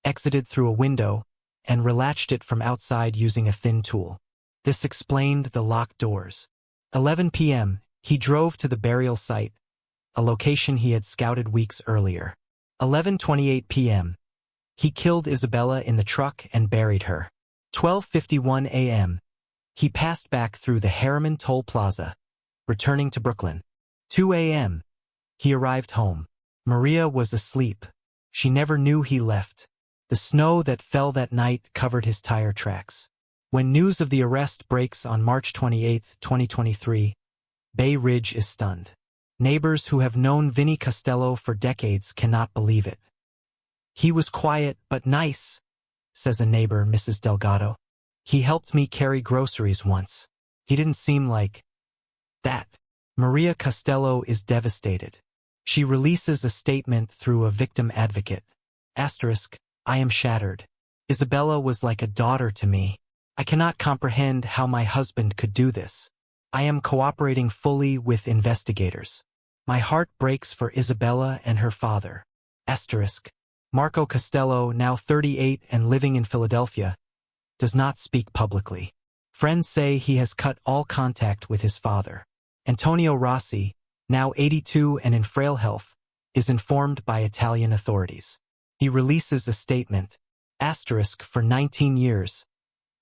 exited through a window, and relatched it from outside using a thin tool. This explained the locked doors. 11 p.m. He drove to the burial site, a location he had scouted weeks earlier. 11:28 p.m. He killed Isabella in the truck and buried her. 12:51 a.m. He passed back through the Harriman Toll Plaza, returning to Brooklyn. 2 a.m. He arrived home. Maria was asleep. She never knew he left. The snow that fell that night covered his tire tracks. When news of the arrest breaks on March 28, 2023, Bay Ridge is stunned. Neighbors who have known Vinny Costello for decades cannot believe it. He was quiet but nice, says a neighbor, Mrs. Delgado. He helped me carry groceries once. He didn't seem like that. Maria Costello is devastated. She releases a statement through a victim advocate. Asterisk, I am shattered. Isabella was like a daughter to me. I cannot comprehend how my husband could do this. I am cooperating fully with investigators. My heart breaks for Isabella and her father. Asterisk. Marco Costello, now 38 and living in Philadelphia, does not speak publicly. Friends say he has cut all contact with his father. Antonio Rossi, now 82 and in frail health, is informed by Italian authorities. He releases a statement. Asterisk, for 19 years,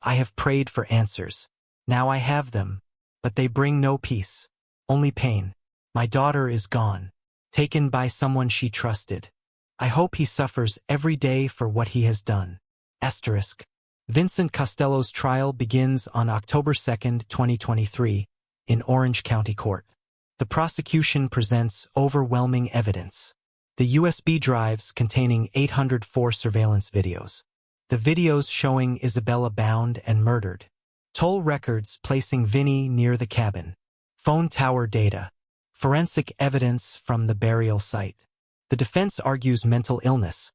I have prayed for answers. Now I have them, but they bring no peace, only pain. My daughter is gone, taken by someone she trusted. I hope he suffers every day for what he has done. Asterisk. Vincent Costello's trial begins on October 2, 2023, in Orange County Court. The prosecution presents overwhelming evidence. The USB drives containing 804 surveillance videos. The videos showing Isabella bound and murdered. Toll records placing Vinny near the cabin. Phone tower data. Forensic evidence from the burial site. The defense argues mental illness,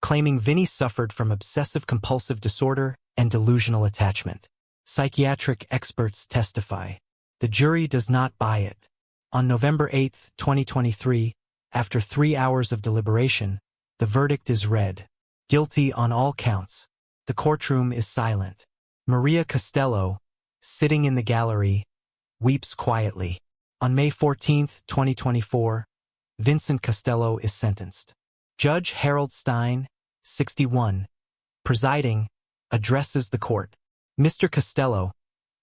claiming Vinny suffered from obsessive-compulsive disorder and delusional attachment. Psychiatric experts testify. The jury does not buy it. On November 8, 2023, after 3 hours of deliberation, the verdict is read. Guilty on all counts. The courtroom is silent. Maria Costello, sitting in the gallery, weeps quietly. On May 14, 2024, Vincent Costello is sentenced. Judge Harold Stein, 61, presiding, addresses the court. Mr. Costello,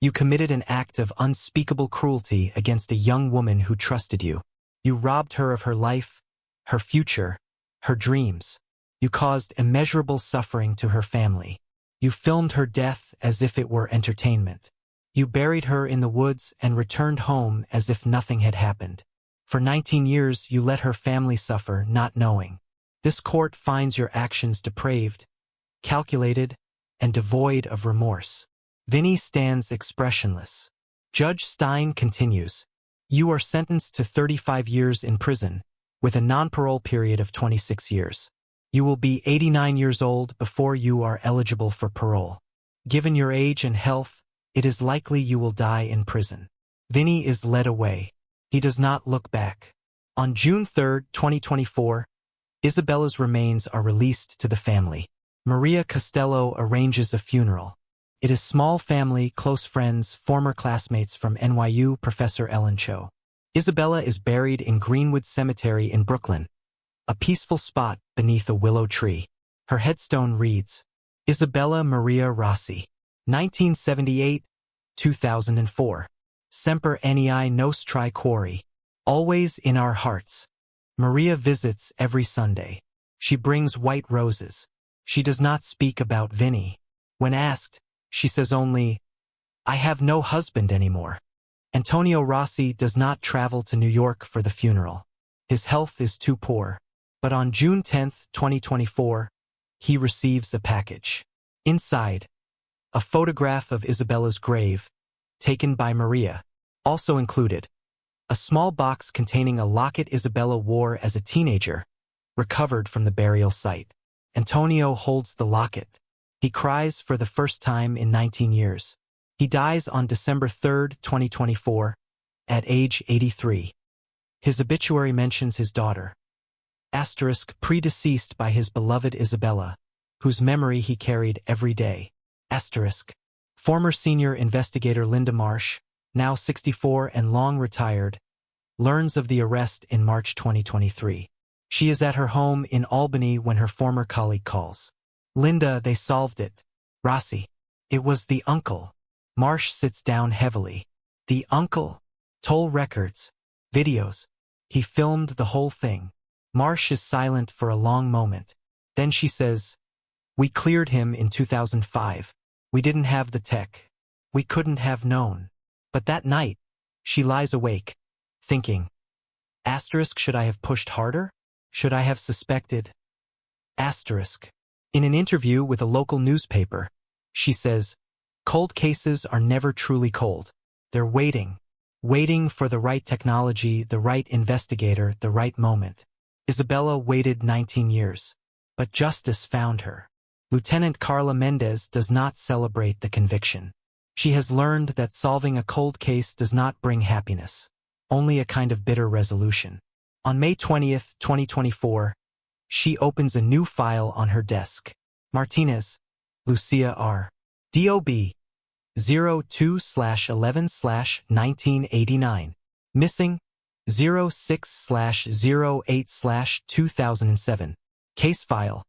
you committed an act of unspeakable cruelty against a young woman who trusted you. You robbed her of her life, her future, her dreams. You caused immeasurable suffering to her family. You filmed her death as if it were entertainment. You buried her in the woods and returned home as if nothing had happened. For 19 years, you let her family suffer, not knowing. This court finds your actions depraved, calculated, and devoid of remorse. Vinny stands expressionless. Judge Stein continues. You are sentenced to 35 years in prison, with a non-parole period of 26 years. You will be 89 years old before you are eligible for parole. Given your age and health, it is likely you will die in prison. Vinny is led away. He does not look back. On June 3, 2024, Isabella's remains are released to the family. Maria Costello arranges a funeral. It is small family, close friends, former classmates from NYU, Professor Ellen Cho. Isabella is buried in Greenwood Cemetery in Brooklyn, a peaceful spot beneath a willow tree. Her headstone reads, Isabella Maria Rossi, 1978-2004. SemperAnii Nostri Quori. Always in our hearts. Maria visits every Sunday. She brings white roses. She does not speak about Vinny. When asked, she says only, I have no husband anymore. Antonio Rossi does not travel to New York for the funeral. His health is too poor. But on June 10, 2024, he receives a package. Inside, a photograph of Isabella's grave, taken by Maria. Also included, a small box containing a locket Isabella wore as a teenager, recovered from the burial site. Antonio holds the locket. He cries for the first time in 19 years. He dies on December 3, 2024, at age 83. His obituary mentions his daughter, asterisk, predeceased by his beloved Isabella, whose memory he carried every day, asterisk. Former senior investigator Linda Marsh, now 64 and long retired, learns of the arrest in March 2023. She is at her home in Albany when her former colleague calls. Linda, they solved it. Rossi. It was the uncle. Marsh sits down heavily. The uncle. Toll records. Videos. He filmed the whole thing. Marsh is silent for a long moment. Then she says, we cleared him in 2005. We didn't have the tech. We couldn't have known. But that night, she lies awake, thinking, asterisk, should I have pushed harder? Should I have suspected? Asterisk. In an interview with a local newspaper, she says, cold cases are never truly cold. They're waiting for the right technology, the right investigator, the right moment. Isabella waited 19 years, but justice found her. Lieutenant Carla Mendez does not celebrate the conviction. She has learned that solving a cold case does not bring happiness, only a kind of bitter resolution. On May 20, 2024, she opens a new file on her desk. Martinez, Lucia R. DOB 02/11/1989. Missing 06/08/2007. Case file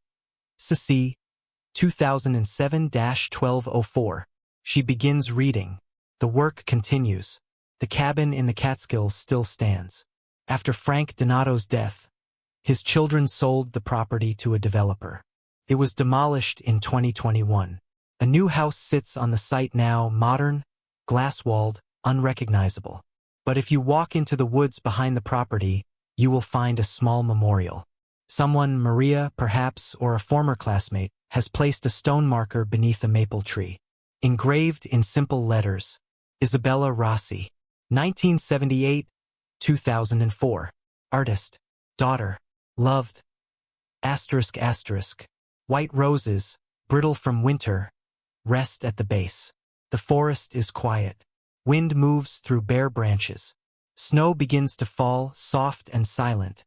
CC 2007-1204. She begins reading. The work continues. The cabin in the Catskills still stands. After Frank Donato's death, his children sold the property to a developer. It was demolished in 2021. A new house sits on the site now, modern, glass-walled, unrecognizable. But if you walk into the woods behind the property, you will find a small memorial. Someone, Maria, perhaps, or a former classmate, has placed a stone marker beneath a maple tree. Engraved in simple letters, Isabella Rossi, 1978-2004. Artist, daughter, loved. Asterisk asterisk. White roses, brittle from winter, rest at the base. The forest is quiet. Wind moves through bare branches. Snow begins to fall, soft and silent,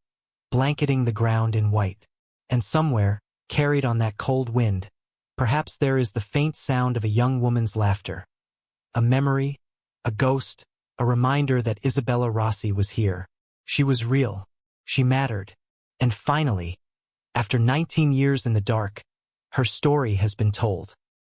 blanketing the ground in white. And somewhere, carried on that cold wind, perhaps there is the faint sound of a young woman's laughter. A memory, a ghost, a reminder that Isabella Rossi was here. She was real. She mattered. And finally, after 19 years in the dark, her story has been told.